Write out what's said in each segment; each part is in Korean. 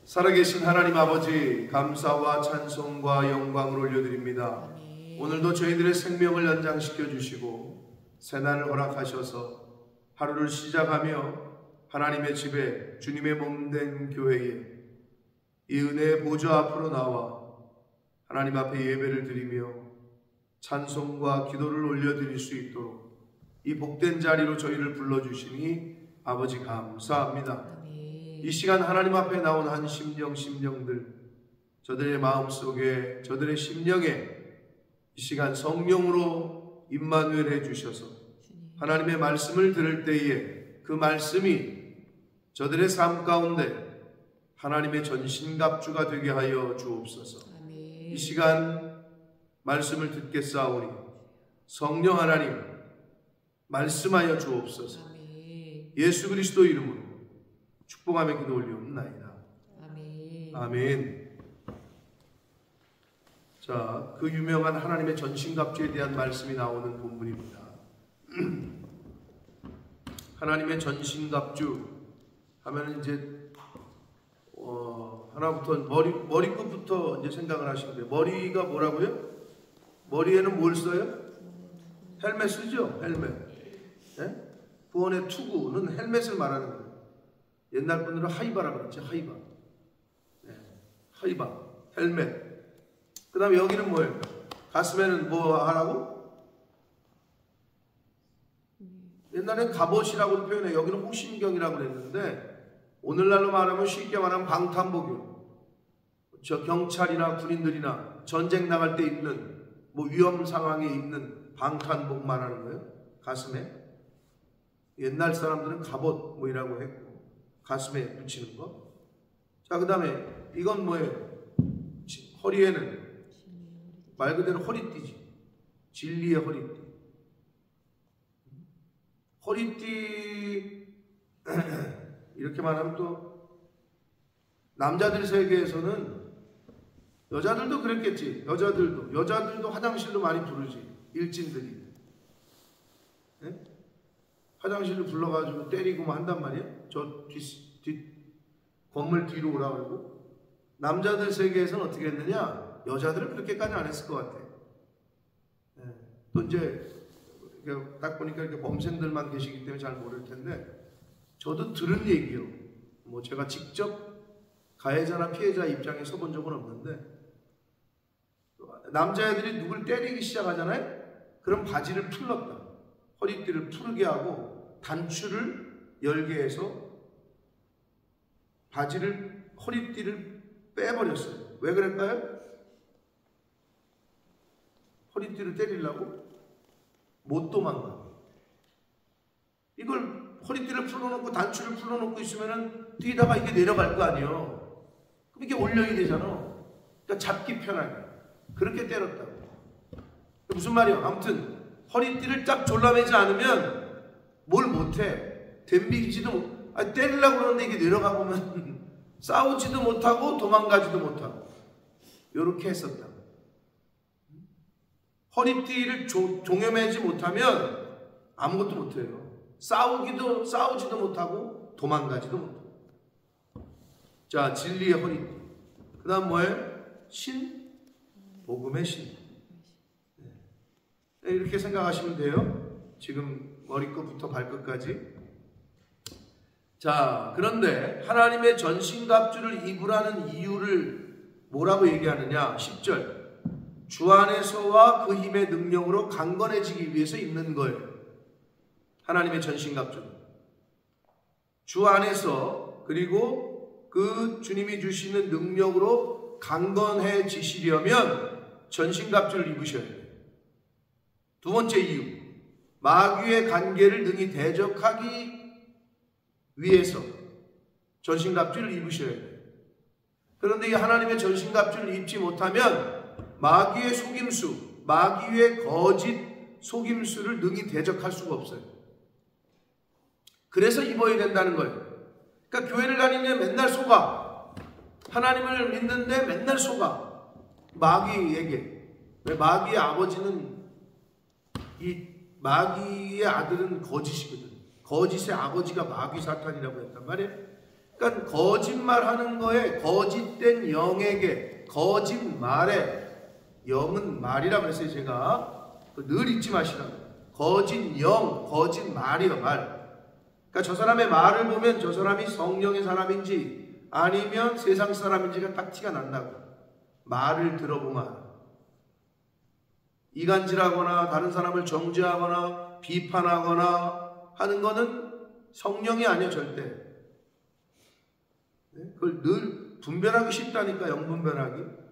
살아계신 하나님 아버지, 감사와 찬송과 영광을 올려드립니다. 오늘도 저희들의 생명을 연장시켜 주시고 새날을 허락하셔서 하루를 시작하며 하나님의 집에 주님의 몸된 교회에 이 은혜의 보좌 앞으로 나와 하나님 앞에 예배를 드리며 찬송과 기도를 올려드릴 수 있도록 이 복된 자리로 저희를 불러주시니 아버지 감사합니다. 이 시간 하나님 앞에 나온 한 심령들, 저들의 마음속에, 저들의 심령에 이 시간 성령으로 임마누엘 해주셔서 하나님의 말씀을 들을 때에 그 말씀이 저들의 삶 가운데 하나님의 전신갑주가 되게 하여 주옵소서. 이 시간 말씀을 듣겠사오니 성령 하나님 말씀하여 주옵소서. 예수 그리스도 이름으로 축복하며 기도 올리옵나이다. 아멘. 자, 그 유명한 하나님의 전신갑주에 대한 말씀이 나오는 본문입니다. 하나님의 전신갑주 하면 이제 하나부터 머리끝부터 이제 생각을 하시면 돼요. 머리가 뭐라고요? 머리에는 뭘 써요? 헬멧 쓰죠? 헬멧. 네? 구원의 투구는 헬멧을 말하는 거예요. 옛날 분들은 하이바라고 그랬지. 하이바. 네. 하이바. 헬멧. 그 다음에 여기는 뭐예요? 가슴에는 뭐 하라고? 옛날엔 갑옷이라고 표현해요. 여기는 호신경이라고 그랬는데 오늘날로 말하면 쉽게 말하면 방탄복이요. 저 경찰이나 군인들이나 전쟁 나갈 때 입는 뭐 위험 상황에 입는 방탄복 말하는 거예요. 가슴에. 옛날 사람들은 갑옷 뭐이라고 했고 가슴에 붙이는 거. 자, 그 다음에 이건 뭐예요? 허리에는 말 그대로 허리띠지. 진리의 허리띠. 허리띠 이렇게 말하면 또 남자들 세계에서는 여자들도 그랬겠지. 여자들도 화장실로 많이 부르지. 일진들이. 네? 화장실로 불러가지고 때리고 뭐 한단 말이야. 저 건물 뒤로 오라 그러고. 남자들 세계에서는 어떻게 했느냐? 여자들은 그렇게까지 안 했을 것 같아. 네. 또 이제 딱 보니까 이렇게 범생들만 계시기 때문에 잘 모를 텐데 저도 들은 얘기요. 뭐 제가 직접 가해자나 피해자 입장에 서본 적은 없는데 남자애들이 누굴 때리기 시작하잖아요. 그럼 바지를 풀렀다. 허리띠를 푸르게 하고 단추를 열게 해서 허리띠를 빼버렸어요. 왜 그럴까요? 허리띠를 때리려고? 못 도망가. 이걸 허리띠를 풀어놓고 단추를 풀어놓고 있으면은 뛰다가 이게 내려갈 거 아니에요. 그럼 이게 올려야 되잖아. 그러니까 잡기 편하게. 그렇게 때렸다고. 무슨 말이야? 아무튼 허리띠를 딱 졸라매지 않으면 뭘 못해. 덤비지도 때리려고 그러는데 이게 내려가 보면 싸우지도 못하고 도망가지도 못하고 요렇게 했었다. 허리띠를 종여매지 못하면 아무것도 못해요. 싸우지도 못하고 도망가지도 못하고. 자, 진리의 허리띠. 그 다음 뭐예요? 복음의 신. 네. 이렇게 생각하시면 돼요. 지금 머리끝부터 발끝까지. 자, 그런데 하나님의 전신갑주를 입으라는 이유를 뭐라고 얘기하느냐? 10절. 주 안에서와 그 힘의 능력으로 강건해지기 위해서 입는 거예요. 하나님의 전신갑주. 주 안에서 그리고 그 주님이 주시는 능력으로 강건해지시려면 전신갑주를 입으셔야 돼요. 두 번째 이유. 마귀의 관계를 능히 대적하기 위해서 전신갑주를 입으셔야 돼요. 그런데 이 하나님의 전신갑주를 입지 못하면 마귀의 속임수, 마귀의 거짓 속임수를 능히 대적할 수가 없어요. 그래서 입어야 된다는 거예요. 그러니까 교회를 다니면 맨날 속아. 하나님을 믿는데 맨날 속아. 마귀에게. 왜? 마귀의 아버지는 이 마귀의 아들은 거짓이거든. 거짓의 아버지가 마귀 사탄이라고 했단 말이에요. 그러니까 그러니까 거짓말하는 거에 거짓된 영에게 거짓말에 영은 말이라고 했어요. 제가 늘 잊지 마시라고. 거짓 영, 거짓말이요 말. 그러니까 저 사람의 말을 보면 저 사람이 성령의 사람인지 아니면 세상 사람인지가 딱 티가 난다고. 말을 들어보면 이간질하거나 다른 사람을 정죄하거나 비판하거나 하는 거는 성령이 아니에요. 절대. 그걸 늘 분별하기 쉽다니까. 영분별하기.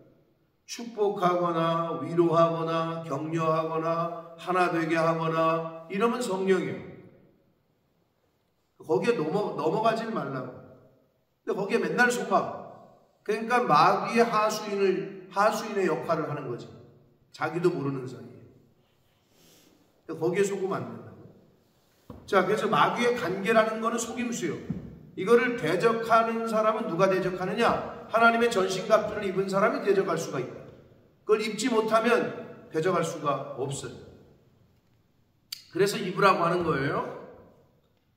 축복하거나 위로하거나 격려하거나 하나 되게 하거나 이러면 성령이에요. 거기에 넘어가지 말라고. 근데 거기에 맨날 속아. 그러니까 마귀의 하수인의 역할을 하는 거지. 자기도 모르는 사이에. 거기에 속으면 안 된다고. 자, 그래서 마귀의 관계라는 거는 속임수요. 이거를 대적하는 사람은 누가 대적하느냐? 하나님의 전신갑주를 입은 사람이 대적할 수가 있다. 그걸 입지 못하면 대적할 수가 없어요. 그래서 입으라고 하는 거예요.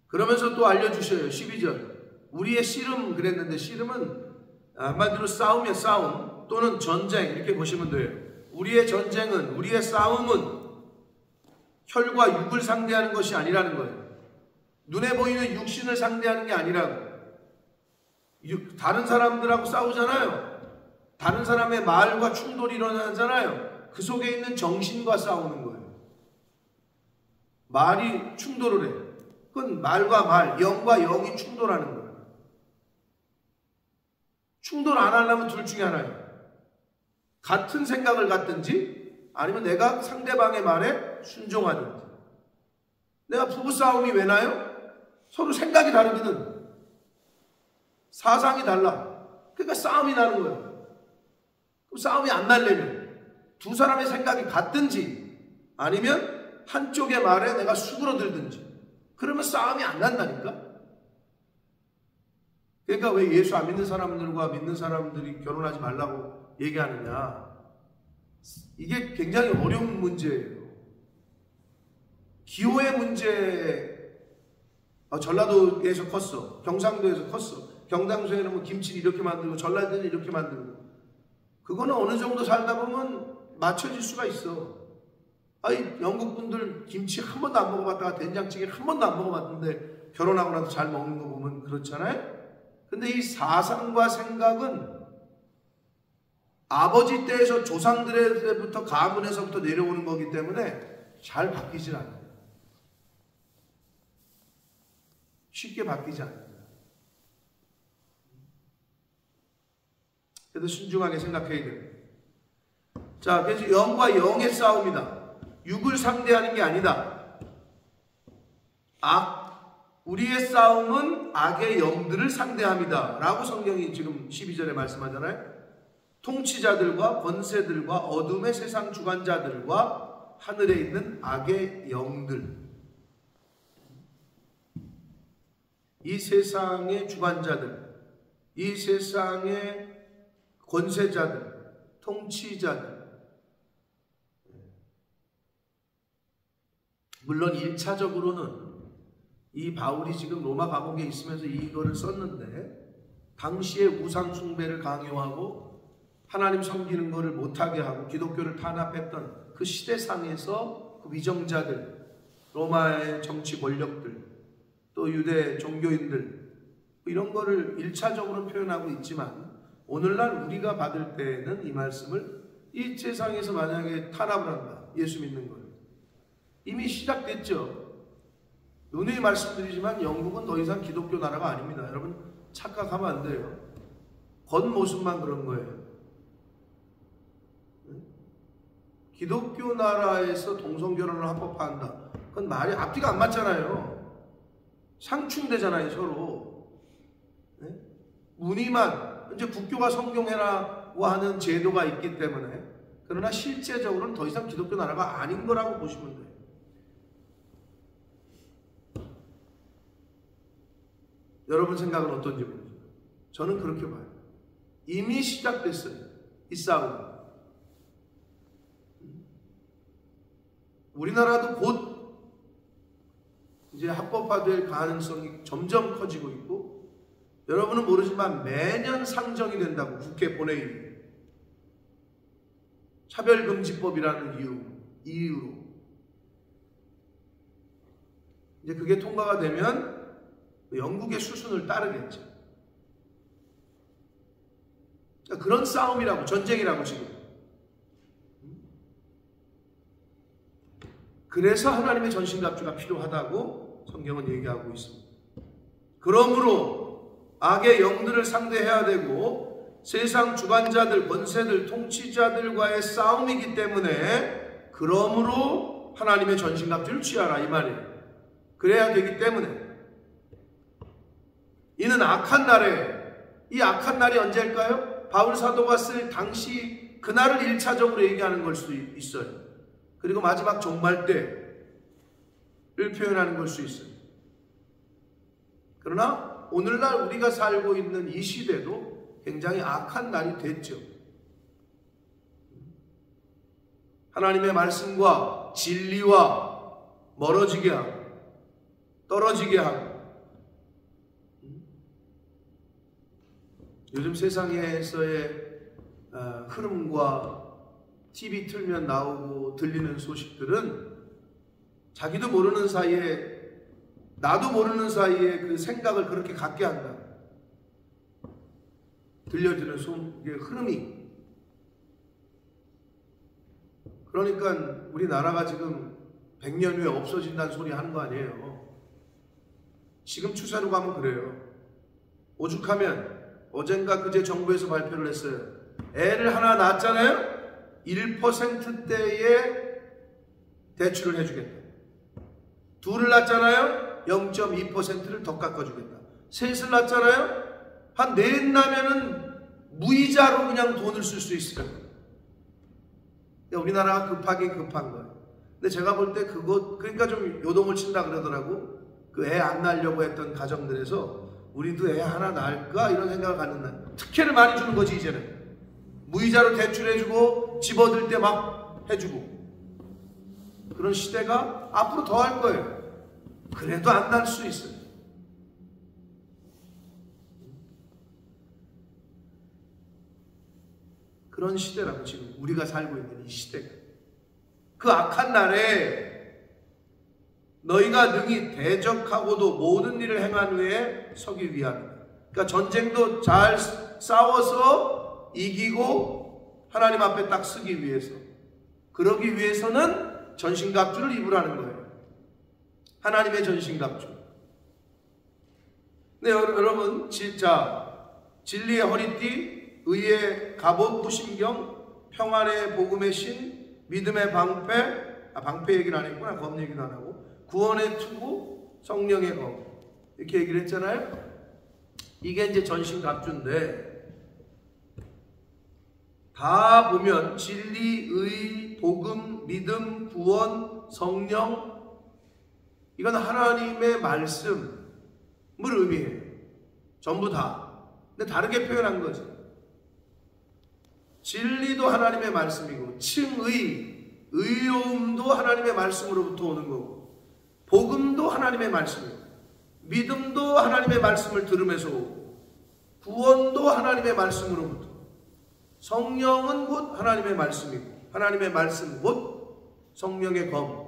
그러면서 또 알려주셔요. 12절. 우리의 씨름 그랬는데, 씨름은 한마디로 싸움이야. 싸움 또는 전쟁 이렇게 보시면 돼요. 우리의 전쟁은, 우리의 싸움은 혈과 육을 상대하는 것이 아니라는 거예요. 눈에 보이는 육신을 상대하는 게 아니라고. 다른 사람들하고 싸우잖아요. 다른 사람의 말과 충돌이 일어나잖아요. 그 속에 있는 정신과 싸우는 거예요. 말이 충돌을 해요. 그건 말과 말, 영과 영이 충돌하는 거예요. 충돌 안 하려면 둘 중에 하나예요. 같은 생각을 갖든지 아니면 내가 상대방의 말에 순종하든지. 내가 부부싸움이 왜 나요? 서로 생각이 다르거든. 사상이 달라. 그러니까 싸움이 나는 거예요. 그럼 싸움이 안 나려면 두 사람의 생각이 같든지 아니면 한쪽의 말에 내가 수그러들든지. 그러면 싸움이 안 난다니까. 그러니까 왜 예수 안 믿는 사람들과 믿는 사람들이 결혼하지 말라고 얘기하느냐. 이게 굉장히 어려운 문제예요. 기호의 문제. 전라도에서 컸어. 경상도에서 컸어. 경상도에는 뭐 김치를 이렇게 만들고 전라도에는 이렇게 만들고. 그거는 어느 정도 살다 보면 맞춰질 수가 있어. 아니, 영국 분들 김치 한 번도 안 먹어봤다가 된장찌개 한 번도 안 먹어봤는데 결혼하고 나서 잘 먹는 거 보면 그렇잖아요. 근데 이 사상과 생각은 아버지 때에서 조상들의 때부터 가문에서부터 내려오는 거기 때문에 잘 바뀌질 않아요. 쉽게 바뀌지 않아요. 그래도 신중하게 생각해야 돼요. 자, 그래서 영과 영의 싸움이다. 육을 상대하는 게 아니다. 우리의 싸움은 악의 영들을 상대합니다. 라고 성경이 지금 12절에 말씀하잖아요. 통치자들과 권세들과 어둠의 세상 주관자들과 하늘에 있는 악의 영들. 이 세상의 주관자들, 이 세상의 권세자들, 통치자들. 물론 1차적으로는 이 바울이 지금 로마 감옥에 있으면서 이거를 썼는데 당시에 우상 숭배를 강요하고 하나님 섬기는 것을 못하게 하고 기독교를 탄압했던 그 시대상에서 그 위정자들, 로마의 정치 권력들, 또 유대 종교인들 이런 거를 1차적으로 표현하고 있지만 오늘날 우리가 받을 때에는 이 말씀을 이 세상에서 만약에 탄압을 한다. 예수 믿는 걸. 이미 시작됐죠. 누누이 말씀드리지만 영국은 더 이상 기독교 나라가 아닙니다. 여러분 착각하면 안 돼요. 겉모습만 그런 거예요. 기독교 나라에서 동성결혼을 합법화한다. 그건 말이 앞뒤가 안 맞잖아요. 상충되잖아요, 서로. 무늬만 이제 국교가 성경해라고 하는 제도가 있기 때문에. 그러나 실제적으로는 더 이상 기독교 나라가 아닌 거라고 보시면 돼요. 여러분 생각은 어떤지 모르겠어요. 저는 그렇게 봐요. 이미 시작됐어요. 이 싸움. 우리나라도 곧 이제 합법화될 가능성이 점점 커지고 있고 여러분은 모르지만 매년 상정이 된다고, 국회 본회의. 차별금지법이라는 이유로. 이제 그게 통과가 되면 영국의 수순을 따르겠죠. 그런 싸움이라고, 전쟁이라고 지금. 그래서 하나님의 전신갑주가 필요하다고 성경은 얘기하고 있습니다. 그러므로 악의 영들을 상대해야 되고 세상 주관자들, 권세들, 통치자들과의 싸움이기 때문에, 그러므로 하나님의 전신갑주를 취하라 이 말이에요. 그래야 되기 때문에. 이는 악한 날에, 이 악한 날이 언제일까요? 바울 사도가 쓸 당시 그날을 1차적으로 얘기하는 걸 수도 있어요. 그리고 마지막 종말 때를 표현하는 걸 수 있어요. 그러나 오늘날 우리가 살고 있는 이 시대도 굉장히 악한 날이 됐죠. 하나님의 말씀과 진리와 멀어지게 하고 떨어지게 하고, 요즘 세상에서의 흐름과 TV 틀면 나오고 들리는 소식들은 자기도 모르는 사이에, 나도 모르는 사이에 그 생각을 그렇게 갖게 한다. 들려지는 흐름이. 그러니까 우리나라가 지금 100년 후에 없어진다는 소리 하는 거 아니에요. 지금 추세로 가면 그래요. 오죽하면 어젠가 그제 정부에서 발표를 했어요. 애를 하나 낳았잖아요. 1%대의 대출을 해주겠다. 둘을 낳았잖아요. 0.2%를 더 깎아주겠다. 셋을 낳았잖아요. 한 넷 나면은 무이자로 그냥 돈을 쓸 수 있을 거예요. 우리나라가 급하긴 급한 거예요. 근데 제가 볼 때 그러니까 좀 요동을 친다 그러더라고. 그 애 안 낳으려고 했던 가정들에서 우리도 애 하나 낳을까? 이런 생각을 갖는다. 특혜를 많이 주는 거지, 이제는. 무이자로 대출해주고, 집 얻을 때 막 해주고. 그런 시대가 앞으로 더 할 거예요. 그래도 안 낳을 수 있어요. 그런 시대라고, 지금 우리가 살고 있는 이 시대가. 그 악한 날에 너희가 능히 대적하고도 모든 일을 행한 후에 서기 위함이다. 그러니까 전쟁도 잘 싸워서 이기고 하나님 앞에 딱 서기 위해서, 그러기 위해서는 전신갑주를 입으라는 거예요. 하나님의 전신갑주. 네, 여러분, 진짜 진리의 허리띠, 의의 갑옷, 무신경, 평안의 복음의 신, 믿음의 방패, 방패 얘기는 안 했구나. 검 얘기는 안 하고, 구원의 투구, 성령의 검, 이렇게 얘기를 했잖아요. 이게 이제 전신갑주인데, 다 보면 진리, 의, 복음, 믿음, 구원, 성령, 이건 하나님의 말씀을 의미해요. 전부 다. 근데 다르게 표현한 거죠. 진리도 하나님의 말씀이고, 칭의, 의로움도 하나님의 말씀으로부터 오는 거고, 복음도 하나님의 말씀이고, 믿음도 하나님의 말씀을 들으면서 오고, 구원도 하나님의 말씀으로부터, 성령은 곧 하나님의 말씀이고, 하나님의 말씀 곧 성령의 검.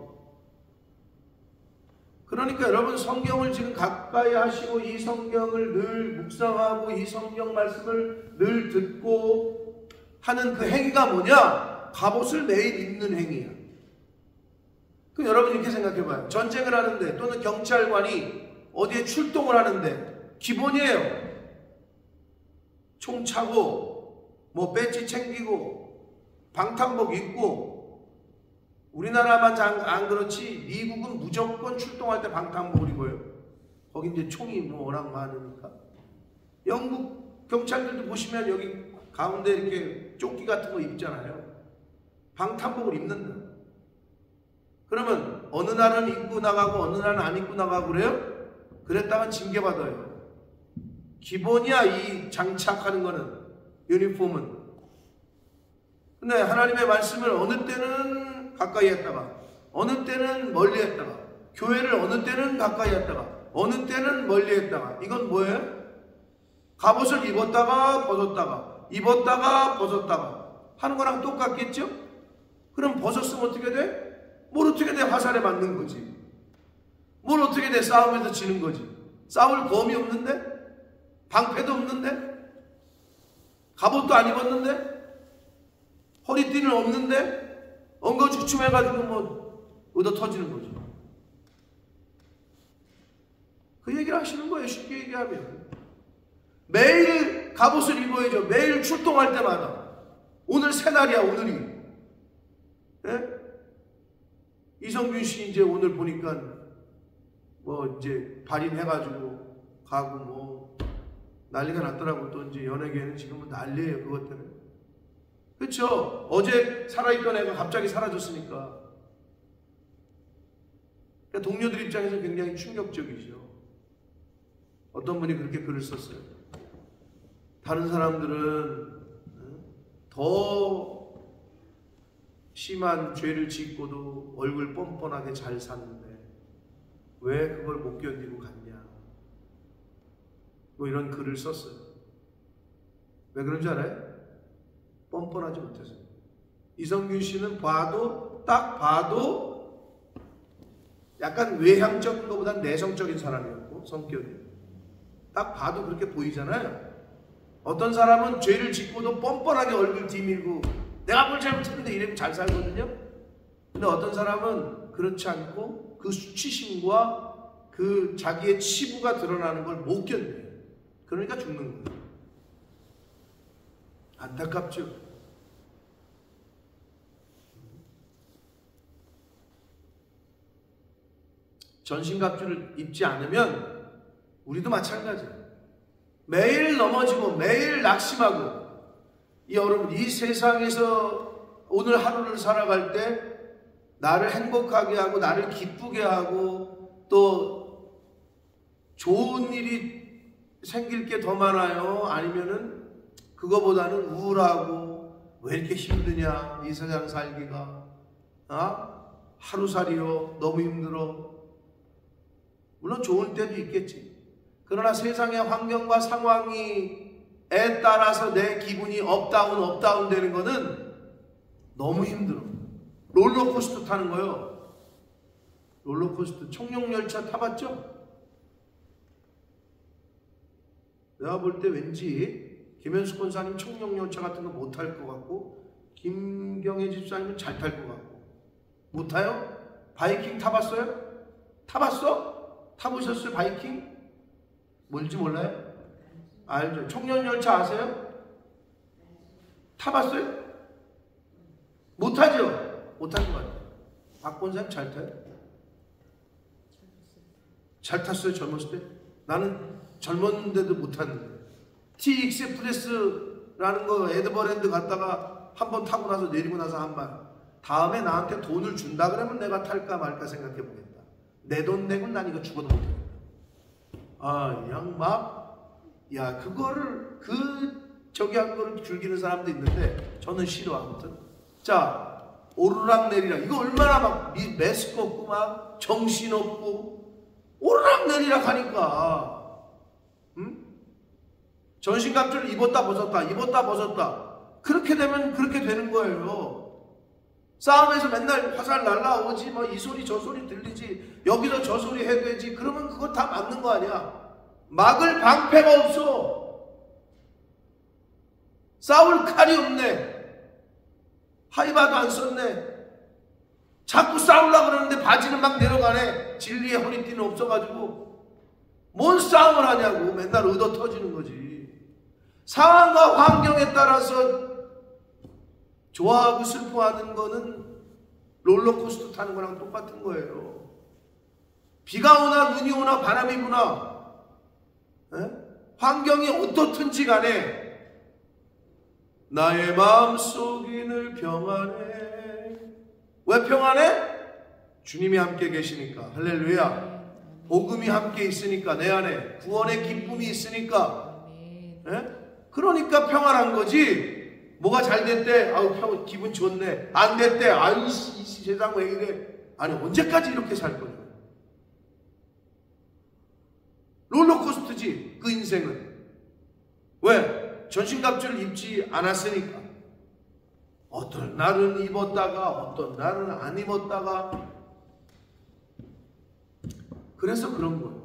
그러니까 여러분, 성경을 지금 가까이 하시고 이 성경을 늘 묵상하고 이 성경 말씀을 늘 듣고 하는 그 행위가 뭐냐? 갑옷을 매일 입는 행위야. 그럼 여러분 이렇게 생각해봐요. 전쟁을 하는데, 또는 경찰관이 어디에 출동을 하는데 기본이에요. 총 차고, 배지 챙기고, 방탄복 입고. 우리나라만 안 그렇지 미국은 무조건 출동할 때 방탄복을 입어요. 거기 이제 총이 워낙 많으니까. 영국 경찰들도 보시면 여기 가운데 이렇게 조끼 같은 거 입잖아요. 방탄복을 입는다. 그러면 어느 날은 입고 나가고 어느 날은 안 입고 나가고 그래요? 그랬다면 징계받아요. 기본이야, 이 장착하는 거는, 유니폼은. 근데 하나님의 말씀을 어느 때는 가까이 했다가, 어느 때는 멀리 했다가, 교회를 어느 때는 가까이 했다가, 어느 때는 멀리 했다가, 이건 뭐예요? 갑옷을 입었다가 벗었다가 입었다가 벗었다가 하는 거랑 똑같겠죠? 그럼 벗었으면 어떻게 돼? 뭘 어떻게 돼? 화살에 맞는 거지. 뭘 어떻게 돼? 싸움에서 지는 거지. 싸울 검이 없는데? 방패도 없는데? 갑옷도 안 입었는데? 허리띠는 없는데? 엉거주춤해가지고 뭐 얻어 터지는 거죠. 그 얘기를 하시는 거예요. 쉽게 얘기하면. 매일 갑옷을 입어야죠. 매일 출동할 때마다. 오늘 새날이야, 오늘이. 예? 이성균 씨 이제 오늘 보니까 뭐 이제 발인해가지고 가고 뭐 난리가 났더라고. 또 이제 연예계는 지금은 난리예요, 그것 때문에. 그쵸? 어제 살아있던 애가 갑자기 사라졌으니까. 그러니까 동료들 입장에서 굉장히 충격적이죠. 어떤 분이 그렇게 글을 썼어요. 다른 사람들은 더 심한 죄를 짓고도 얼굴 뻔뻔하게 잘 사는데 왜 그걸 못 견디고 갔냐. 뭐 이런 글을 썼어요. 왜 그런 줄 알아요? 뻔뻔하지 못해서. 이성균 씨는 딱 봐도 약간 외향적인 것보다는 내성적인 사람이었고, 성격이. 딱 봐도 그렇게 보이잖아요. 어떤 사람은 죄를 짓고도 뻔뻔하게 얼굴 뒤밀고 내가 뭘 잘못했는데 이러면 잘 살거든요. 근데 어떤 사람은 그렇지 않고 그 수치심과 그 자기의 치부가 드러나는 걸 못 견뎌요. 그러니까 죽는 거예요. 안타깝죠. 전신갑주를 입지 않으면 우리도 마찬가지예요. 매일 넘어지고 매일 낙심하고 여러분 이 세상에서 오늘 하루를 살아갈 때 나를 행복하게 하고 나를 기쁘게 하고 또 좋은 일이 생길 게 더 많아요? 아니면은 그거보다는 우울하고 왜 이렇게 힘드냐 이 세상 살기가 하루살이요 너무 힘들어. 물론 좋은 때도 있겠지. 그러나 세상의 환경과 상황에 따라서 내 기분이 업다운 되는 거는 너무 힘들어. 롤러코스터 타는 거요. 롤러코스터 청룡열차 타봤죠? 내가 볼 때 왠지 김현숙 권사님 청룡열차 같은 거 못 탈 것 같고 김경애 집사님은 잘 탈 것 같고. 못 타요? 바이킹 타봤어요? 타봤어? 타보셨어요? 바이킹? 뭔지 몰라요? 알죠? 청룡열차 아세요? 타봤어요? 못 타죠? 못 탄 것 같아요. 박 권사님 잘 타요? 잘 탔어요? 젊었을 때? 나는 젊었는데도 못 탔는데. TX 프레스라는 거 에드버랜드 갔다가 한번 타고 나서 내리고 나서 한 말. 다음에 나한테 돈을 준다 그러면 내가 탈까 말까 생각해 보겠다. 내 돈 내고 난 이거 죽어도 못 하겠다. 그냥 야 그거를 저기 한 거를 즐기는 사람도 있는데 저는 싫어. 아무튼 자 오르락내리락 이거 얼마나 막 매스가 없고 막 정신없고 오르락내리락 하니까 전신갑주를 입었다 벗었다 그렇게 되면 그렇게 되는 거예요. 싸움에서 맨날 화살 날라오지 뭐 이 소리 저 소리 들리지 여기서 저 소리 해되지 그러면 그거 다 맞는 거 아니야. 막을 방패가 없어. 싸울 칼이 없네. 하이바도 안 썼네. 자꾸 싸우려고 그러는데 바지는 막 내려가네. 진리의 허리띠는 없어가지고 뭔 싸움을 하냐고. 맨날 얻어 터지는 거지. 상황과 환경에 따라서 좋아하고 슬퍼하는 거는 롤러코스터 타는 거랑 똑같은 거예요. 비가 오나 눈이 오나 바람이 부나 환경이 어떻든지 간에 나의 마음속이 늘 평안해. 왜 평안해? 주님이 함께 계시니까. 할렐루야. 복음이 함께 있으니까 내 안에 구원의 기쁨이 있으니까. 그러니까 평안한 거지. 뭐가 잘 됐대. 기분 좋네. 안 됐대. 이 세상 왜 이래. 아니 언제까지 이렇게 살 거냐. 롤러코스터지 그 인생은. 왜? 전신갑주를 입지 않았으니까. 어떤 날은 입었다가 어떤 날은 안 입었다가, 그래서 그런 거예요.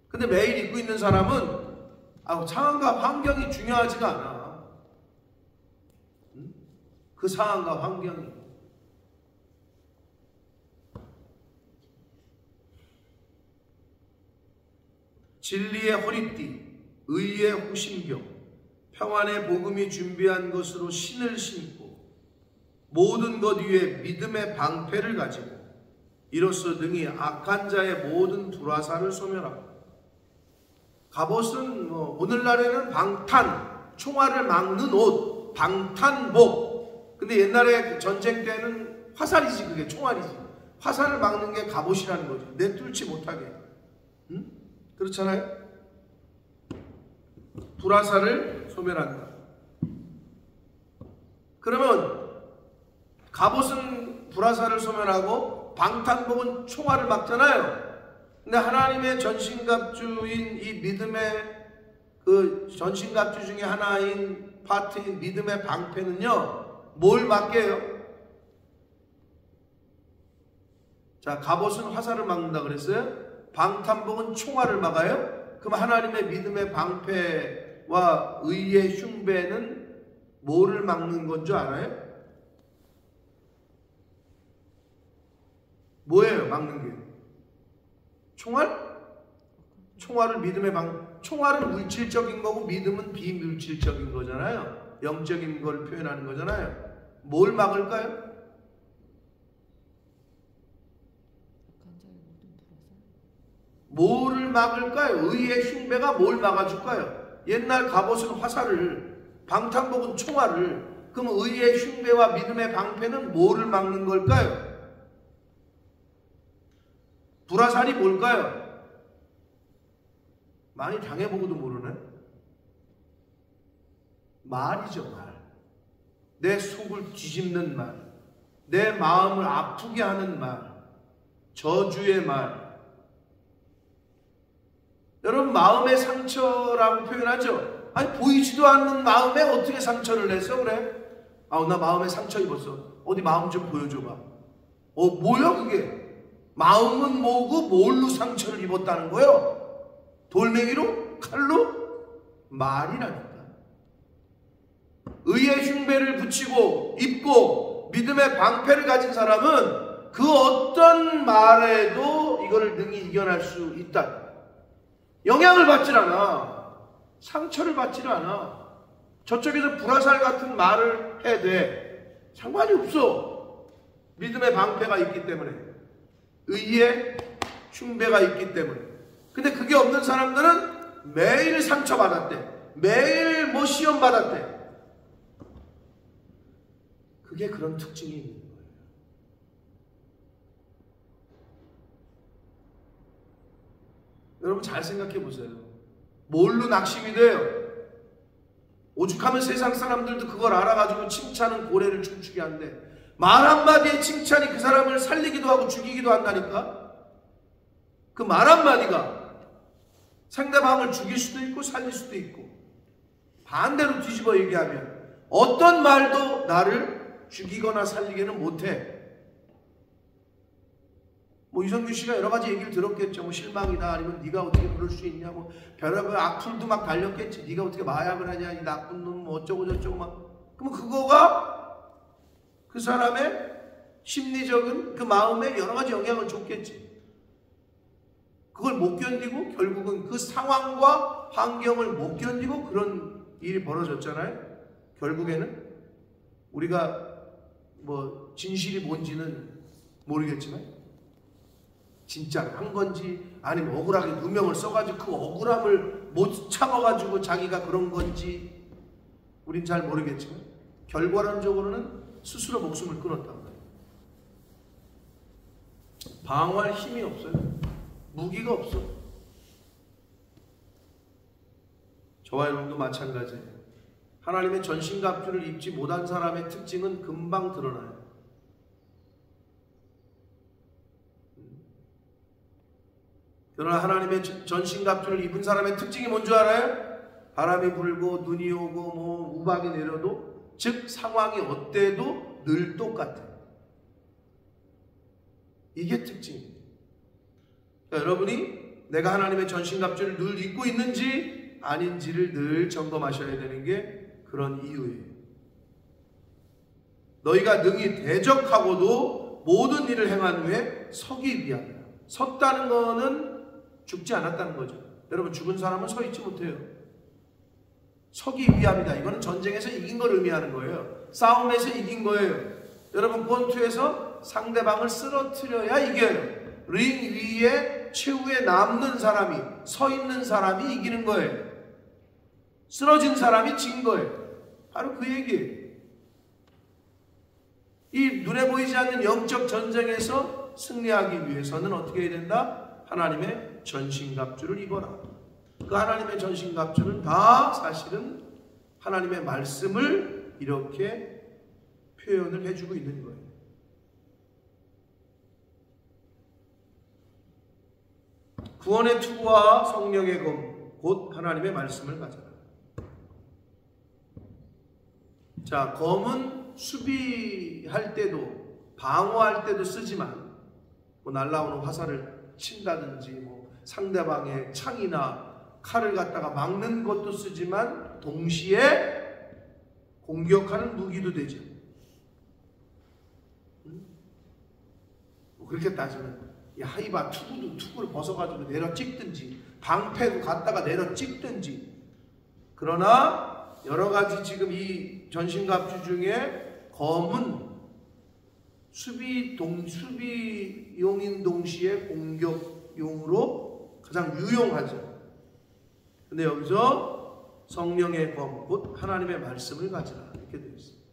근데 매일 입고 있는 사람은 상황과 환경이 중요하지가 않아. 그 상황과 환경이. 진리의 허리띠, 의의 호심경, 평안의 복음이 준비한 것으로 신을 신고 모든 것 위에 믿음의 방패를 가지고 이로써 능히 악한 자의 모든 불화살을 소멸하고. 갑옷은 오늘날에는 방탄, 총알을 막는 옷, 방탄복. 근데 옛날에 전쟁 때는 화살이지, 그게 총알이지. 화살을 막는 게 갑옷이라는 거지. 내뚫지 못하게. 응? 그렇잖아요? 불화살을 소멸한다. 그러면 갑옷은 불화살을 소멸하고 방탄복은 총알을 막잖아요. 근데 하나님의 전신갑주인 이 믿음의 그 전신갑주 중에 하나인 파트인 믿음의 방패는요, 뭘 막게요? 자, 갑옷은 화살을 막는다 그랬어요? 방탄복은 총알을 막아요? 그럼 하나님의 믿음의 방패와 의의 흉배는 뭐를 막는 건 줄 알아요? 뭐예요, 막는 게? 총알? 총알을 믿음의 총알은 물질적인 거고 믿음은 비물질적인 거잖아요. 영적인 걸 표현하는 거잖아요. 뭘 막을까요? 뭐를 막을까요? 의의 흉배가 뭘 막아줄까요? 옛날 갑옷은 화살을, 방탄복은 총알을. 그럼 의의 흉배와 믿음의 방패는 뭐를 막는 걸까요? 불화살이 뭘까요? 많이 당해보고도 모르네. 말이죠, 말. 내 속을 뒤집는 말, 내 마음을 아프게 하는 말, 저주의 말. 여러분, 마음의 상처라고 표현하죠. 아니, 보이지도 않는 마음에 어떻게 상처를 냈어? 그래? 나 마음에 상처 입었어. 어디 마음 좀 보여줘봐. 뭐야 그게? 마음은 뭐고 뭘로 상처를 입었다는 거예요? 돌멩이로? 칼로? 말이라니까. 의의 흉배를 붙이고 입고 믿음의 방패를 가진 사람은 그 어떤 말에도 이거를 능히 이겨낼 수 있다. 영향을 받질 않아. 상처를 받지를 않아. 저쪽에서 불화살 같은 말을 해도 상관이 없어. 믿음의 방패가 있기 때문에, 의의 흉배가 있기 때문에. 근데 그게 없는 사람들은 매일 상처받았대. 매일 시험 받았대. 그게 그런 특징이 있는 거예요. 여러분 잘 생각해 보세요. 뭘로 낙심이 돼요? 오죽하면 세상 사람들도 그걸 알아가지고 칭찬은 고래를 춤추게 한대. 말 한마디의 칭찬이 그 사람을 살리기도 하고 죽이기도 한다니까. 그 말 한마디가 상대방을 죽일 수도 있고 살릴 수도 있고, 반대로 뒤집어 얘기하면 어떤 말도 나를 죽이거나 살리기는 못해. 이성규 씨가 여러 가지 얘기를 들었겠죠. 실망이다, 아니면 네가 어떻게 그럴 수 있냐, 별의별 악플도 막 달렸겠지. 네가 어떻게 마약을 하냐, 이 나쁜 놈, 어쩌고 저쩌고 막. 그럼 그거가 그 사람의 심리적인 그 마음에 여러 가지 영향을 줬겠지. 그걸 못 견디고 결국은 그 상황과 환경을 못 견디고 그런 일이 벌어졌잖아요. 결국에는 우리가 진실이 뭔지는 모르겠지만 진짜 한 건지, 아니면 억울하게 누명을 써가지고 그 억울함을 못 참아가지고 자기가 그런 건지 우린 잘 모르겠지만 결과론적으로는 스스로 목숨을 끊었단 말이에요. 방어할 힘이 없어요. 무기가 없어. 저와 여러분도 마찬가지예요. 하나님의 전신갑주를 입지 못한 사람의 특징은 금방 드러나요. 그러나 하나님의 전신갑주를 입은 사람의 특징이 뭔 줄 알아요? 바람이 불고 눈이 오고 뭐 우박이 내려도, 즉 상황이 어때도 늘 똑같아요. 이게 특징입니다. 그러니까 여러분이 내가 하나님의 전신갑주를 늘 입고 있는지 아닌지를 늘 점검하셔야 되는 게 그런 이유예요. 너희가 능히 대적하고도 모든 일을 행한 후에 서기 위함이라. 섰다는 거는 죽지 않았다는 거죠. 여러분, 죽은 사람은 서 있지 못해요. 서기 위함이다. 이거는 전쟁에서 이긴 걸 의미하는 거예요. 싸움에서 이긴 거예요. 여러분, 권투에서 상대방을 쓰러뜨려야 이겨요. 링 위에 최후에 남는 사람이, 서 있는 사람이 이기는 거예요. 쓰러진 사람이 진 거예요. 바로 그 얘기예요. 이 눈에 보이지 않는 영적 전쟁에서 승리하기 위해서는 어떻게 해야 된다? 하나님의 전신갑주를 입어라. 그 하나님의 전신갑주는 다 사실은 하나님의 말씀을 이렇게 표현을 해주고 있는 거예요. 구원의 투구와 성령의 검, 곧 하나님의 말씀을 가져라. 자, 검은 수비할 때도 방어할 때도 쓰지만, 뭐 날라오는 화살을 친다든지 뭐 상대방의 창이나 칼을 갖다가 막는 것도 쓰지만 동시에 공격하는 무기도 되죠. 뭐 그렇게 따지면 이 하이바 투구도 투구를 벗어가지고 내려 찍든지 방패도 갖다가 내려 찍든지, 그러나 여러 가지 지금 이 전신갑주 중에 검은 수비용인 동시에 공격용으로 가장 유용하죠. 근데 여기서 성령의 검, 곧 하나님의 말씀을 가지라 이렇게 되어 있습니다.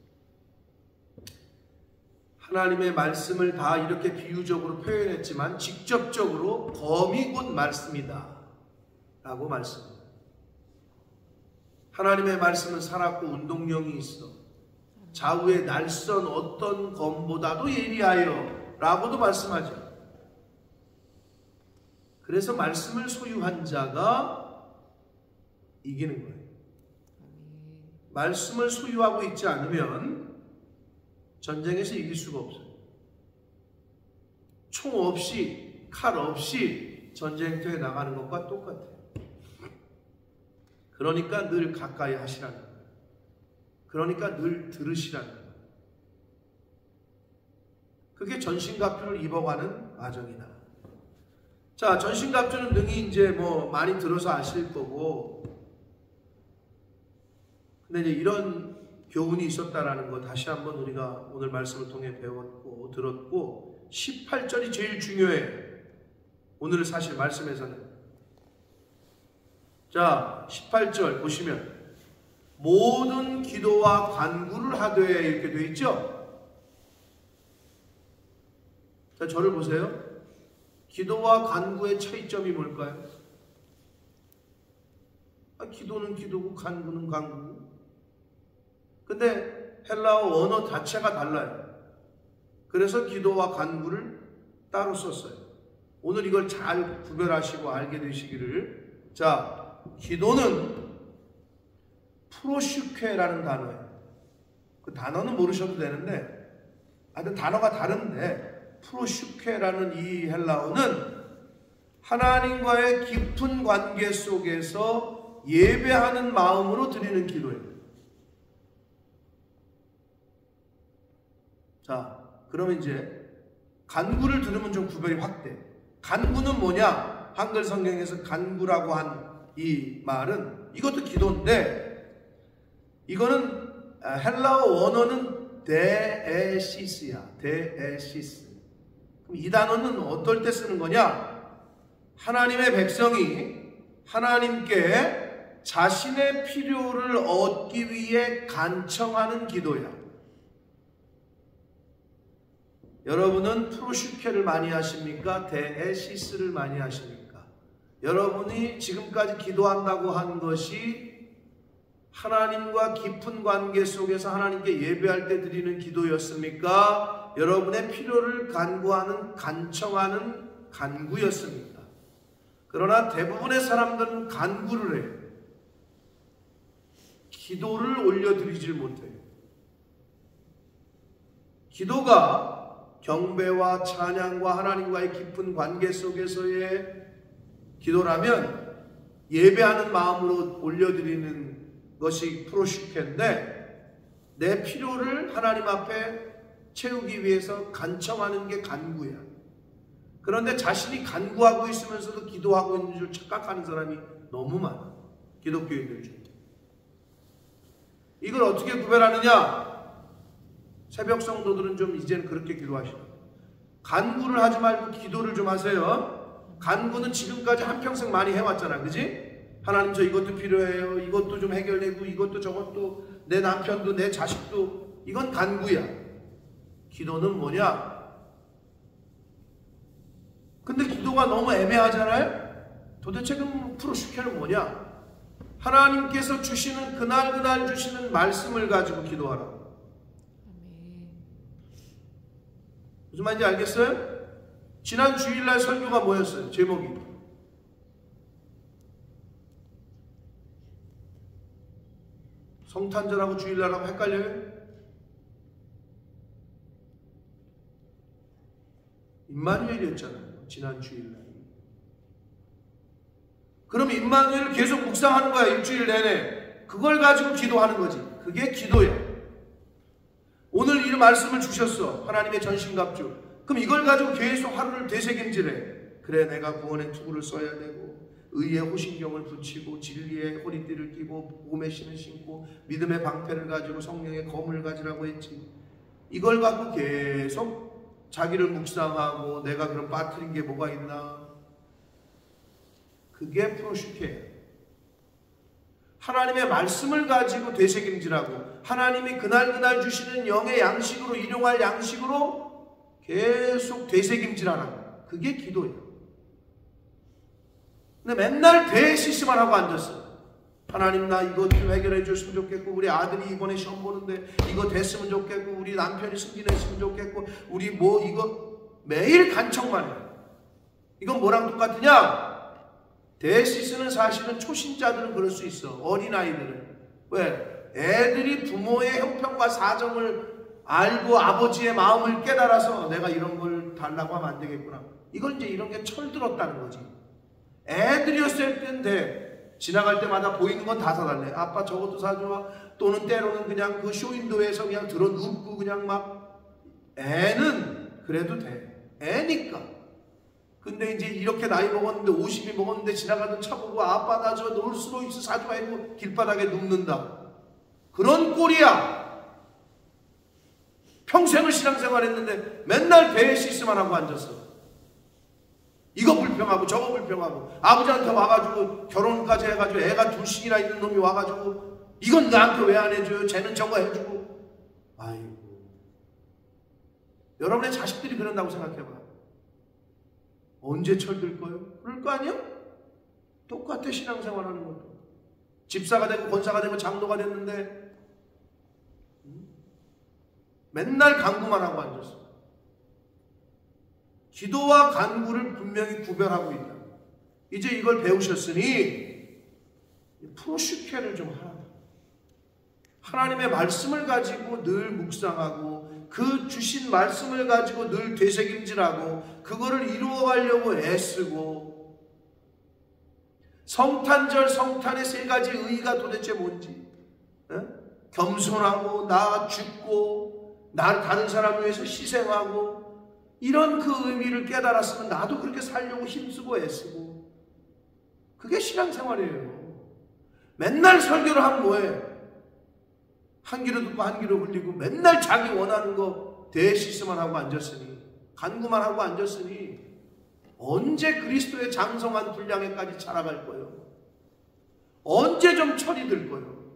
하나님의 말씀을 다 이렇게 비유적으로 표현했지만 직접적으로 검이 곧 말씀이다 라고 말씀합니다. 하나님의 말씀은 살았고 운동력이 있어 좌우의 날선 어떤 검보다도 예리하여 라고도 말씀하죠. 그래서 말씀을 소유한 자가 이기는 거예요. 말씀을 소유하고 있지 않으면 전쟁에서 이길 수가 없어요. 총 없이, 칼 없이 전쟁터에 나가는 것과 똑같아요. 그러니까 늘 가까이 하시라는 거예요. 그러니까 늘 들으시라는 거예요. 그게 전신갑주를 입어가는 과정이다. 자, 전신갑주는 능히 이제 뭐 많이 들어서 아실 거고, 근데 이제 이런 교훈이 있었다라는 거 다시 한번 우리가 오늘 말씀을 통해 배웠고 들었고, 18절이 제일 중요해요. 오늘 사실 말씀에서는. 자, 18절 보시면 모든 기도와 간구를 하되 이렇게 되어 있죠. 자, 저를 보세요. 기도와 간구의 차이점이 뭘까요? 기도는 기도고 간구는 간구고. 근데 헬라어 언어 자체가 달라요. 그래서 기도와 간구를 따로 썼어요. 오늘 이걸 잘 구별하시고 알게 되시기를. 자, 기도는 프로슈케라는 단어예요. 그 단어는 모르셔도 되는데, 하여튼 단어가 다른데, 프로슈케라는 이 헬라어는 하나님과의 깊은 관계 속에서 예배하는 마음으로 드리는 기도예요. 자, 그러면 이제 간구를 들으면 좀 구별이 확 돼. 간구는 뭐냐? 한글 성경에서 간구라고 한 이 말은 이것도 기도인데, 이거는 헬라어 원어는 데에시스야. 데에시스. 그럼 이 단어는 어떨 때 쓰는 거냐? 하나님의 백성이 하나님께 자신의 필요를 얻기 위해 간청하는 기도야. 여러분은 프로슈케를 많이 하십니까? 데에시스를 많이 하십니까? 여러분이 지금까지 기도한다고 한 것이 하나님과 깊은 관계 속에서 하나님께 예배할 때 드리는 기도였습니까? 여러분의 필요를 간구하는, 간청하는 간구였습니까? 그러나 대부분의 사람들은 간구를 해요. 기도를 올려드리질 못해요. 기도가 경배와 찬양과 하나님과의 깊은 관계 속에서의 기도라면 예배하는 마음으로 올려드리는 것이 프로슈케인데, 내 필요를 하나님 앞에 채우기 위해서 간청하는 게 간구야. 그런데 자신이 간구하고 있으면서도 기도하고 있는 줄 착각하는 사람이 너무 많아, 기독교인들 중에. 이걸 어떻게 구별하느냐? 새벽 성도들은 좀 이제는 그렇게 기도하시라. 간구를 하지 말고 기도를 좀 하세요. 간구는 지금까지 한평생 많이 해왔잖아, 그지? 하나님 저 이것도 필요해요, 이것도 좀 해결되고, 이것도 저것도, 내 남편도 내 자식도. 이건 간구야. 기도는 뭐냐? 근데 기도가 너무 애매하잖아요? 도대체 그럼 프로슈케는 뭐냐? 하나님께서 주시는 그날 주시는 말씀을 가지고 기도하라. 무슨 말인지 알겠어요? 지난 주일날 설교가 뭐였어요? 제목이 성탄절하고 주일날하고 헷갈려요? 임마누엘이었잖아요, 지난 주일날. 그럼 임마누엘을 계속 묵상하는 거야, 일주일 내내. 그걸 가지고 기도하는 거지. 그게 기도야. 오늘 이 말씀을 주셨어, 하나님의 전신갑주. 그럼 이걸 가지고 계속 하루를 되새김질해. 그래, 내가 구원의 투구를 써야 되고, 의의 호신경을 붙이고, 진리의 허리띠를 끼고, 복음의 신을 신고, 믿음의 방패를 가지고 성령의 검을 가지라고 했지. 이걸 갖고 계속 자기를 묵상하고, 내가 그럼 빠뜨린 게 뭐가 있나? 그게 프로슈케예요. 하나님의 말씀을 가지고 되새김질하고, 하나님이 그날 주시는 영의 양식으로, 일용할 양식으로 계속 되새김질하라고. 그게 기도예요. 근데 맨날 대시스만 하고 앉았어요. 하나님 나 이것 좀 해결해 줬으면 좋겠고, 우리 아들이 이번에 시험 보는데 이거 됐으면 좋겠고, 우리 남편이 승진했으면 좋겠고, 우리 뭐 이거 매일 간청만 해요. 이건 뭐랑 똑같으냐? 대시스는 사실은 초신자들은 그럴 수 있어. 어린아이들은. 왜? 애들이 부모의 형편과 사정을 알고 아버지의 마음을 깨달아서 내가 이런 걸 달라고 하면 안 되겠구나. 이건 이제 이런 게 철들었다는 거지. 애들이었을 때인데 지나갈 때마다 보이는 건 다 사달래. 아빠 저것도 사줘. 또는 때로는 그냥 그 쇼윈도에서 그냥 들어 눕고 그냥 막. 애는 그래도 돼. 애니까. 근데 이제 이렇게 나이 먹었는데 50이 먹었는데 지나가던 차 보고 아빠 나 저 롤스로이스 사줘 하고 길바닥에 눕는다. 그런 꼴이야. 평생을 신앙생활했는데 맨날 베이시스만 하고 앉았어. 이거 불평하고 저거 불평하고, 아버지한테 와가지고 결혼까지 해가지고 애가 둘씩이나 있는 놈이 와가지고 이건 나한테 왜 안 해줘요? 쟤는 저거 해주고. 아이고, 여러분의 자식들이 그런다고 생각해봐. 언제 철들 거예요? 그럴 거 아니야? 똑같아, 신앙생활하는 것도. 집사가 되고 권사가 되고 장로가 됐는데 맨날 간구만 하고 앉았어. 기도와 간구를 분명히 구별하고 있다. 이제 이걸 배우셨으니 프로슈케를 좀 하라. 하나님의 말씀을 가지고 늘 묵상하고, 그 주신 말씀을 가지고 늘 되새김질하고, 그거를 이루어가려고 애쓰고. 성탄절, 성탄의 세 가지 의의가 도대체 뭔지, 겸손하고 나 죽고 나 다른 사람 위해서 희생하고, 이런 그 의미를 깨달았으면 나도 그렇게 살려고 힘쓰고 애쓰고. 그게 신앙생활이에요. 맨날 설교를 하면 뭐해? 한 귀로 듣고 한 귀로 흘리고, 맨날 자기 원하는 거 대시스만 하고 앉았으니, 간구만 하고 앉았으니 언제 그리스도의 장성한 분량에까지 자라갈 거예요? 언제 좀 철이 들 거예요?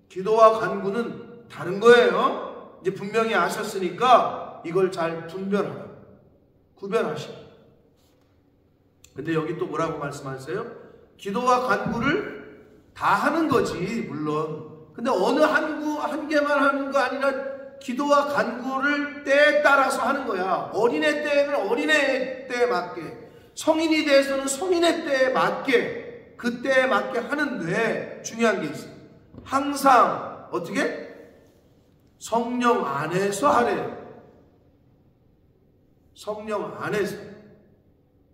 기도와 간구는 다른 거예요. 이제 분명히 아셨으니까 이걸 잘 분별하라. 구별하시라. 근데 여기 또 뭐라고 말씀하세요? 기도와 간구를 다 하는 거지, 물론. 근데 어느 한 개만 하는 거 아니라 기도와 간구를 때에 따라서 하는 거야. 어린애 때에는 어린애 때에 맞게, 성인이 돼서는 성인의 때에 맞게 그때에 맞게 하는데 중요한 게 있어요. 항상 어떻게? 성령 안에서 하래요. 성령 안에서.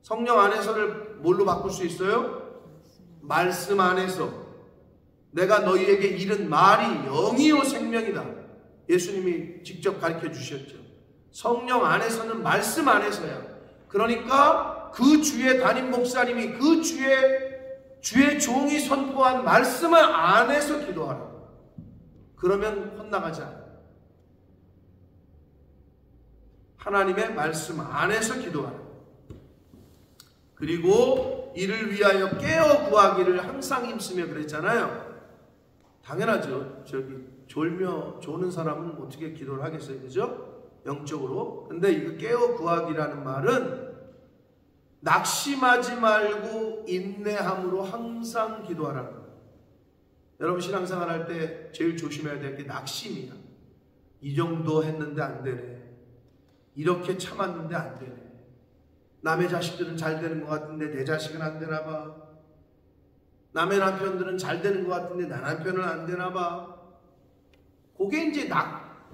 성령 안에서를 뭘로 바꿀 수 있어요? 말씀 안에서. 내가 너희에게 이른 말이 영이요 생명이다. 예수님이 직접 가르쳐 주셨죠. 성령 안에서는 말씀 안에서야. 그러니까 그 주의 담임 목사님이 그 주의 종이 선포한 말씀을 안에서 기도하라. 그러면 혼나가지 않아. 하나님의 말씀 안에서 기도하라. 그리고 이를 위하여 깨어 구하기를 항상 힘쓰며 그랬잖아요. 당연하죠. 조는 사람은 어떻게 기도를 하겠어요, 그죠? 영적으로. 근데 이거 깨어 구하기라는 말은 낙심하지 말고 인내함으로 항상 기도하라는 거예요. 여러분 신앙생활 할 때 제일 조심해야 될 게 낙심이야. 이 정도 했는데 안 되네. 이렇게 참았는데 안 되네. 남의 자식들은 잘 되는 것 같은데 내 자식은 안 되나 봐. 남의 남편들은 잘 되는 것 같은데 내 남편은 안 되나 봐. 그게 이제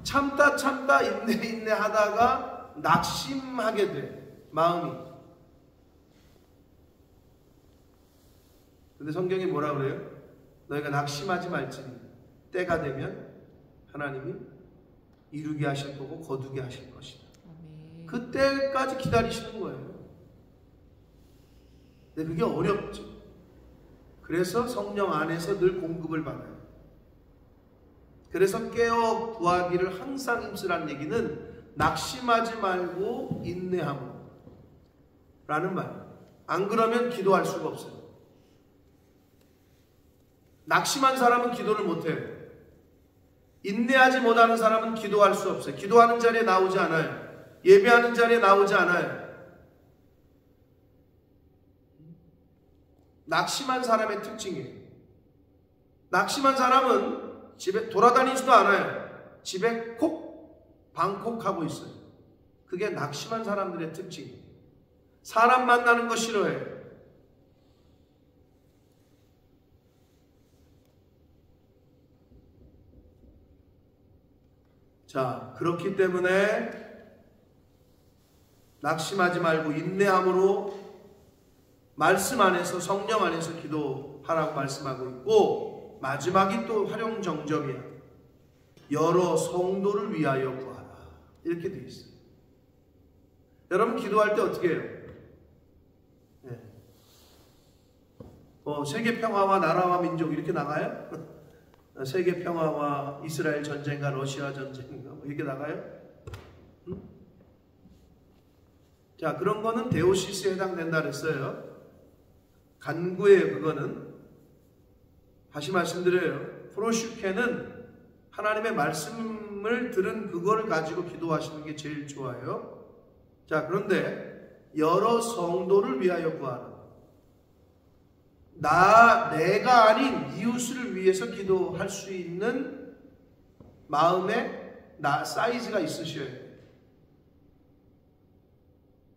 참다 인내 하다가 낙심하게 돼. 마음이. 근데 성경이 뭐라 그래요? 너희가 낙심하지 말지니 때가 되면 하나님이 이루게 하실 거고 거두게 하실 것이다. 그때까지 기다리시는 거예요. 근데 그게 어렵죠. 그래서 성령 안에서 늘 공급을 받아요. 그래서 깨어 구하기를 항상 힘쓰라는 얘기는 낙심하지 말고 인내함으로 라는 말이에요. 안 그러면 기도할 수가 없어요. 낙심한 사람은 기도를 못해요. 인내하지 못하는 사람은 기도할 수 없어요. 기도하는 자리에 나오지 않아요. 예배하는 자리에 나오지 않아요. 낙심한 사람의 특징이에요. 낙심한 사람은 집에 돌아다니지도 않아요. 집에 방콕하고 있어요. 그게 낙심한 사람들의 특징이에요. 사람 만나는 거 싫어해요. 자, 그렇기 때문에 낙심하지 말고 인내함으로 말씀 안에서 성령 안에서 기도하라고 말씀하고 있고, 마지막이 또 활용정점이야. 여러 성도를 위하여 구하라. 이렇게 되어 있어요. 여러분 기도할 때 어떻게 해요? 네. 세계 평화와 나라와 민족 이렇게 나가요? 세계 평화와 이스라엘 전쟁과 러시아 전쟁과 뭐 이렇게 나가요? 응? 자, 그런 거는 데오시스에 해당된다 그랬어요. 간구예요. 그거는 다시 말씀드려요. 프로슈케는 하나님의 말씀을 들은 그거를 가지고 기도하시는 게 제일 좋아요. 자, 그런데 여러 성도를 위하여 구하라. 내가 아닌 이웃을 위해서 기도할 수 있는 마음의 사이즈가 있으셔야 돼요.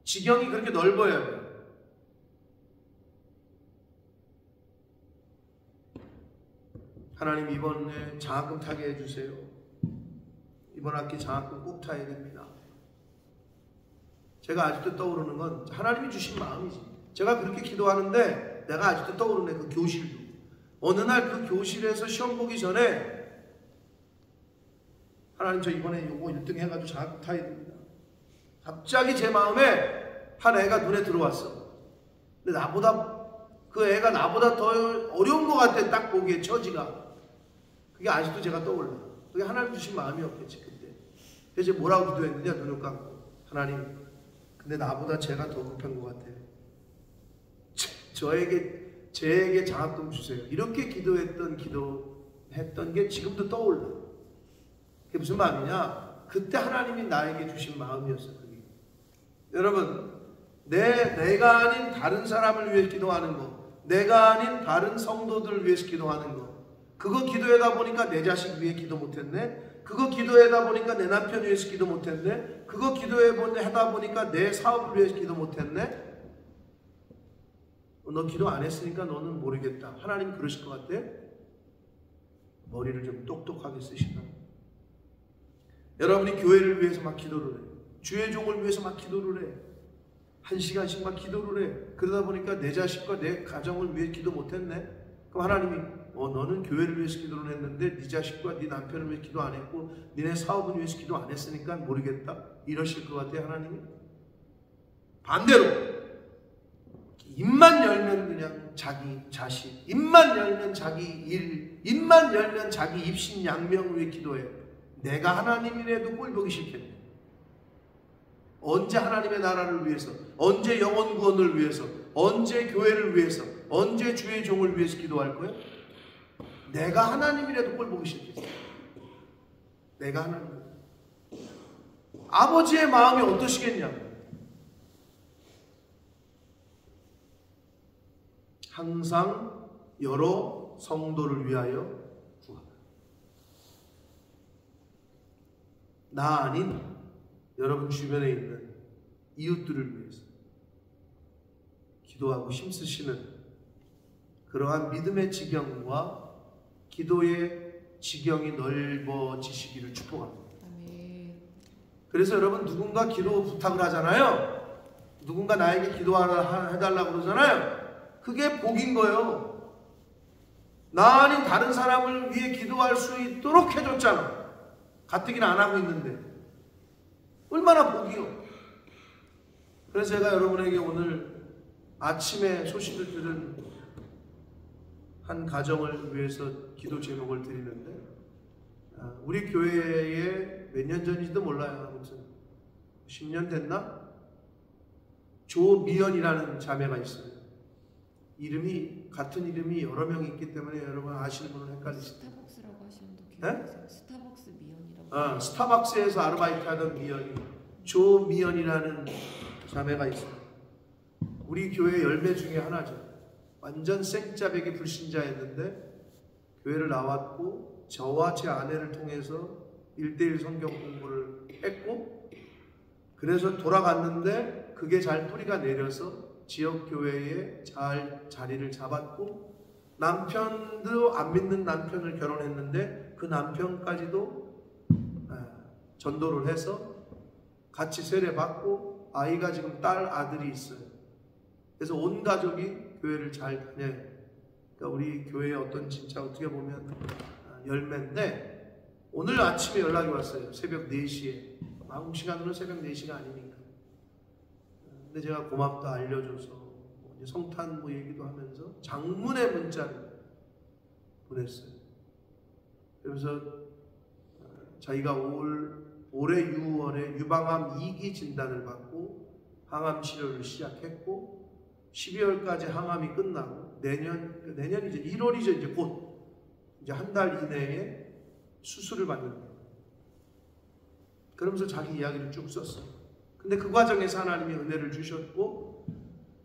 지경이 그렇게 넓어야 돼요. 하나님 이번에 장학금 타게 해주세요. 이번 학기 장학금 꼭 타야 됩니다. 제가 아직도 떠오르는 건 하나님이 주신 마음이지. 제가 그렇게 기도하는데 내가 아직도 떠오르네. 그 교실도. 어느 날 그 교실에서 시험 보기 전에 하나님 저 이번에 요거 1등 해가지고 장학금 타야 됩니다. 갑자기 제 마음에 한 애가 눈에 들어왔어. 근데 그 애가 나보다 더 어려운 것 같아. 딱 보기에 처지가. 그게 아직도 제가 떠올라. 그게 하나님 주신 마음이었겠지 그때. 그래서 뭐라고 기도했느냐. 눈을 감고 하나님 근데 나보다 제가 더 급한 것 같아요. 제에게 장학금 주세요. 이렇게 기도했던 게 지금도 떠올라. 그게 무슨 마음이냐? 그때 하나님이 나에게 주신 마음이었어요. 그게. 여러분, 내가 아닌 다른 사람을 위해 기도하는 거, 내가 아닌 다른 성도들을 위해서 기도하는 거, 그거 기도하다 보니까 내 자식 위해 기도 못했네. 그거 기도하다 보니까 내 남편 위해서 기도 못했네. 그거 기도하다 보니까 내 사업을 위해서 기도 못했네. 너 기도 안 했으니까 너는 모르겠다. 하나님 그러실 것 같아? 머리를 좀 똑똑하게 쓰시라. 여러분이 교회를 위해서 막 기도를 해. 주의 종을 위해서 막 기도를 해. 1시간씩 막 기도를 해. 그러다 보니까 내 자식과 내 가정을 위해 기도 못했네. 그럼 하나님이 너는 교회를 위해서 기도를 했는데 네 자식과 네 남편을 위해 기도 안 했고 니네 사업을 위해서 기도 안 했으니까 모르겠다. 이러실 것 같아요, 하나님이? 반대로 입만 열면 그냥 자기 자식, 입만 열면 자기 일, 입만 열면 자기 입신 양명을 위해 기도해. 내가 하나님이라도 꼴 보기 싫겠네. 언제 하나님의 나라를 위해서, 언제 영혼 구원을 위해서, 언제 교회를 위해서, 언제 주의 종을 위해서 기도할 거야? 내가 하나님이라도 꼴 보기 싫겠어. 내가 하나님. 아버지의 마음이 어떠시겠냐고. 항상 여러 성도를 위하여 구하라. 나 아닌 여러분 주변에 있는 이웃들을 위해서 기도하고 힘쓰시는 그러한 믿음의 지경과 기도의 지경이 넓어지시기를 축복합니다. 그래서 여러분 누군가 기도 부탁을 하잖아요. 누군가 나에게 기도해달라고 그러잖아요. 그게 복인 거예요. 나 아닌 다른 사람을 위해 기도할 수 있도록 해줬잖아. 가뜩이나 안 하고 있는데 얼마나 복이요. 그래서 제가 여러분에게 오늘 아침에 소식을 들은 한 가정을 위해서 기도 제목을 드리는데, 우리 교회에 몇 년 전인지도 몰라요. 아무튼 10년 됐나? 조미연이라는 자매가 있어요. 같은 이름이 여러 명이 있기 때문에 여러분 아시는 분은 헷갈리시죠. 스타벅스라고 하시면 더 기억나세요? 네? 스타벅스 미연이라고. 스타벅스에서 아르바이트하던 미연이, 조미연이라는 자매가 있어요. 우리 교회 열매 중에 하나죠. 완전 생짜배기 불신자였는데 교회를 나왔고 저와 제 아내를 통해서 1:1 성경 공부를 했고, 그래서 돌아갔는데 그게 잘 뿌리가 내려서 지역교회에 잘 자리를 잡았고, 남편도 안 믿는 남편을 결혼했는데 그 남편까지도 전도를 해서 같이 세례받고 아이가 지금 아들이 있어요. 그래서 온 가족이 교회를 잘 다녀요. 그러니까 우리 교회의 어떤 진짜 어떻게 보면 열매인데, 오늘 아침에 연락이 왔어요. 새벽 4시에. 한국 시간으로 새벽 4시가 아니니까. 근데 제가 고맙다 알려줘서 성탄 얘기도 하면서 장문의 문자를 보냈어요. 그래서 자기가 올해 6월에 유방암 2기 진단을 받고 항암 치료를 시작했고, 12월까지 항암이 끝나고 내년이죠. 1월이죠. 이제 곧 이제 한 달 이내에 수술을 받는 거예요. 그러면서 자기 이야기를 쭉 썼어요. 근데 그 과정에서 하나님이 은혜를 주셨고,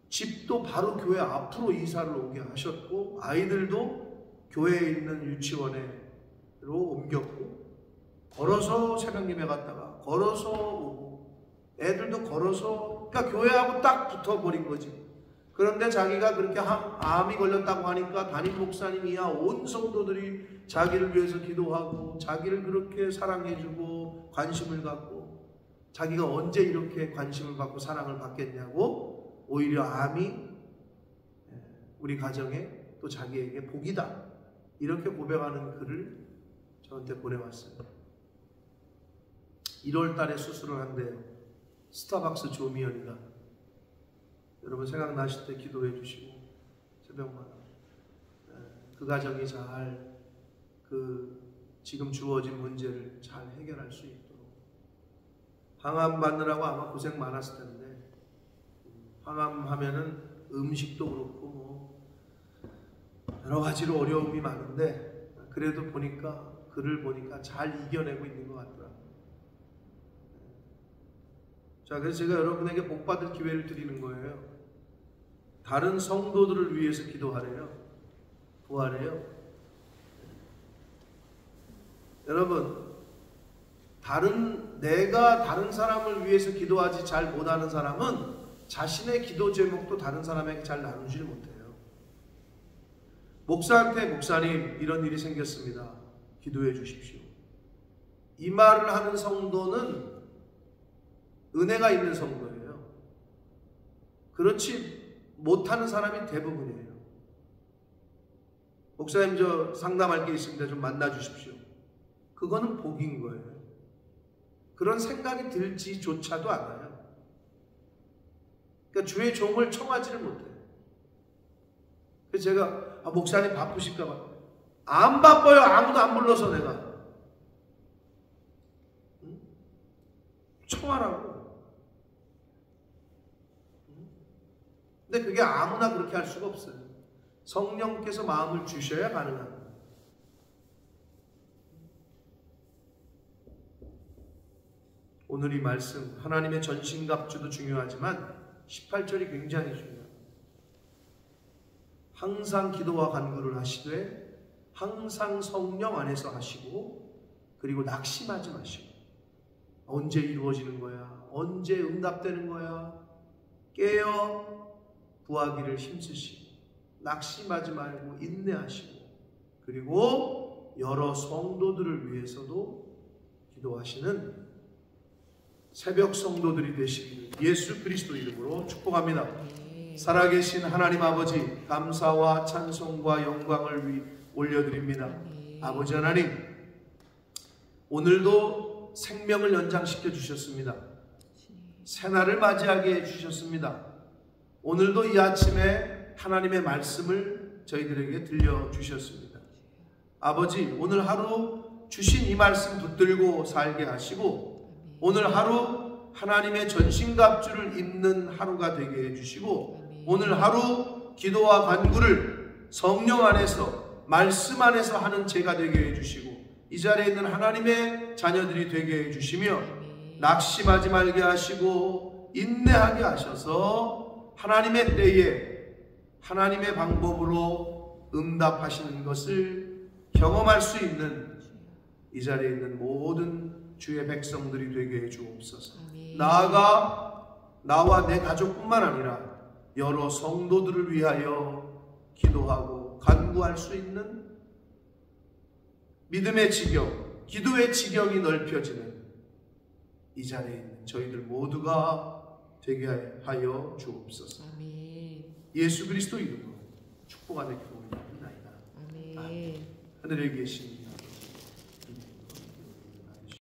집도 바로 교회 앞으로 이사를 오게 하셨고, 아이들도 교회에 있는 유치원으로 옮겼고, 걸어서 새벽 예배 갔다가 걸어서 오고, 애들도 걸어서, 그러니까 교회하고 딱 붙어버린 거지. 그런데 자기가 그렇게 암이 걸렸다고 하니까 담임 목사님이야 온 성도들이 자기를 위해서 기도하고 자기를 그렇게 사랑해주고 관심을 갖고, 자기가 언제 이렇게 관심을 받고 사랑을 받겠냐고, 오히려 암이 우리 가정에 또 자기에게 복이다 이렇게 고백하는 글을 저한테 보내왔어요. 1월 달에 수술을 한대요. 스타벅스 조미연이가. 여러분 생각나실 때 기도해 주시고 새벽마다 그 가정이 잘 지금 주어진 문제를 잘 해결할 수 있도록. 항암 받느라고 아마 고생 많았을 텐데, 항암 하면은 음식도 그렇고 여러 가지로 어려움이 많은데, 그래도 글을 보니까 잘 이겨내고 있는 것 같더라고요. 자, 그래서 제가 여러분에게 복받을 기회를 드리는 거예요. 다른 성도들을 위해서 기도하래요. 구하래요. 여러분, 내가 다른 사람을 위해서 기도하지 잘 못하는 사람은 자신의 기도 제목도 다른 사람에게 잘 나누지를 못해요. 목사한테 목사님 이런 일이 생겼습니다. 기도해 주십시오. 이 말을 하는 성도는 은혜가 있는 성도예요. 그렇지 못하는 사람이 대부분이에요. 목사님 저 상담할 게 있습니다. 좀 만나 주십시오. 그거는 복인 거예요. 그런 생각이 들지조차도 않아요. 그러니까 주의 종을 청하지를 못해요. 그래서 제가 목사님 바쁘실까 봐. 안 바빠요. 아무도 안 불러서 내가. 청하라고. 근데 그게 아무나 그렇게 할 수가 없어요. 성령께서 마음을 주셔야 가능한 거예요. 오늘 이 말씀 하나님의 전신갑주도 중요하지만 18절이 굉장히 중요합니다. 항상 기도와 간구를 하시되 항상 성령 안에서 하시고 그리고 낙심하지 마시고. 언제 이루어지는 거야? 언제 응답되는 거야? 깨어 구하기를 힘쓰시고 낙심하지 말고 인내하시고 그리고 여러 성도들을 위해서도 기도하시는 새벽 성도들이 되시기를 예수 그리스도 이름으로 축복합니다. 살아계신 하나님 아버지 감사와 찬송과 영광을 올려드립니다. 아버지 하나님 오늘도 생명을 연장시켜 주셨습니다. 새날을 맞이하게 해주셨습니다. 오늘도 이 아침에 하나님의 말씀을 저희들에게 들려주셨습니다. 아버지 오늘 하루 주신 이 말씀 붙들고 살게 하시고 오늘 하루 하나님의 전신갑주를 입는 하루가 되게 해주시고 오늘 하루 기도와 간구를 성령 안에서 말씀 안에서 하는 제가 되게 해주시고 이 자리에 있는 하나님의 자녀들이 되게 해주시며 낙심하지 말게 하시고 인내하게 하셔서 하나님의 때에 하나님의 방법으로 응답하시는 것을 경험할 수 있는 이 자리에 있는 모든 주의 백성들이 되게 해주옵소서. 나아가 나와 내 가족뿐만 아니라 여러 성도들을 위하여 기도하고 간구할 수 있는 믿음의 지경, 기도의 지경이 넓혀지는 이 자리에 있는 저희들 모두가 되게 하여 주옵소서. 예수 그리스도 이름으로 축복하는 기도를 드리나이다. 아멘. 하늘에 계신